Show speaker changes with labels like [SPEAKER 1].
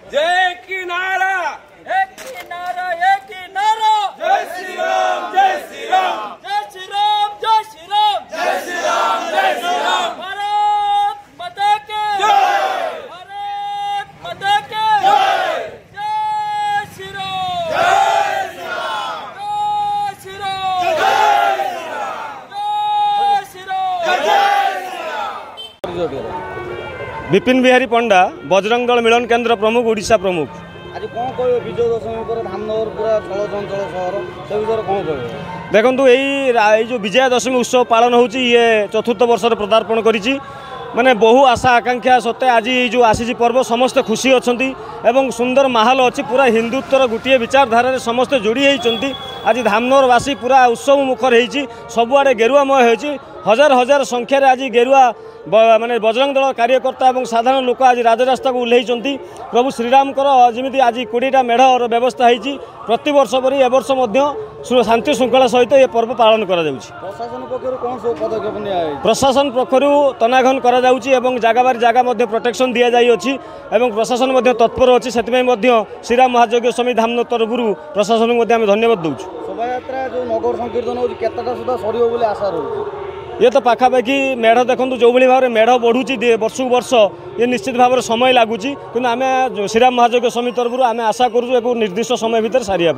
[SPEAKER 1] जय की नारा, एक ही नारा, एक ही नारा। जय श्री राम, जय श्री राम, जय श्री राम, जय श्री राम, जय श्री राम, जय श्री राम। भारत माता के जय, भारत माता के जय। जय श्री राम, जय श्री राम, जय श्री राम, जय श्री राम, जय श्री राम, जय श्री राम।
[SPEAKER 2] विपिन बिहारी पंडा बजरंग दल मिलन केन्द्र प्रमुख ओडिशा प्रमुख।
[SPEAKER 3] आज कौन कह विजय दशमी पर धामनगर पूरा चल चंचल सहर से विषय कौन कह
[SPEAKER 2] देखु यही जो विजया दशमी उत्सव पालन होची ये चतुर्थ वर्ष पदार्पण करिछि माने बहु आशा आकांक्षा सत्ते आज जो आसी पर्व समस्ते खुशी अच्छी एवं सुंदर माहौल अच्छी पूरा हिंदुत्वर गोटे विचारधारा समस्ते जोड़ी होती। आज धामनगरवासी पूरा उत्सव मुखर होती सबुआड़े गेरुआमय होती हजार हजार संख्यार आज गेरुआ माने बजरंग दल कार्यकर्ता और साधारण लोक आज राजरास्ता को ओह्लैंट प्रभु श्रीरामकर जमी आज 20टा मेढ़र व्यवस्था होती प्रति वर्ष परी ए वर्ष शांति श्रृंखला सहित ये पर्व पालन करा जाउछि।
[SPEAKER 3] प्रशासन पक्षर कौन सब पदक्षेप निया
[SPEAKER 2] प्रशासन पक्षर तनाघन करा जाउछि एवं जगह बार जगह मध्य प्रोटेक्शन दिया जाई अछि एवं प्रशासन मध्य तत्पर अछि सेतिमै मध्य श्रीराम महायज्ञ समिति धामनगर तरफरु प्रशासन को आम धन्यवाद दउछु।
[SPEAKER 3] शोभा यात्रा जो नगर संकीर्तन होछि केतटा सुधा सरियो बोली आशा रहउछि
[SPEAKER 2] ये तो पाखापाखि मेढ़ देखो जो भाई भाव में मेढ़ बढ़ुची वर्ष को वर्ष ये निश्चित भाव में समय लगुच कि आम श्रीराम महायज्ञ समिति तरफ आम आशा करूँ एक निर्दिष्ट समय भितर सारिया।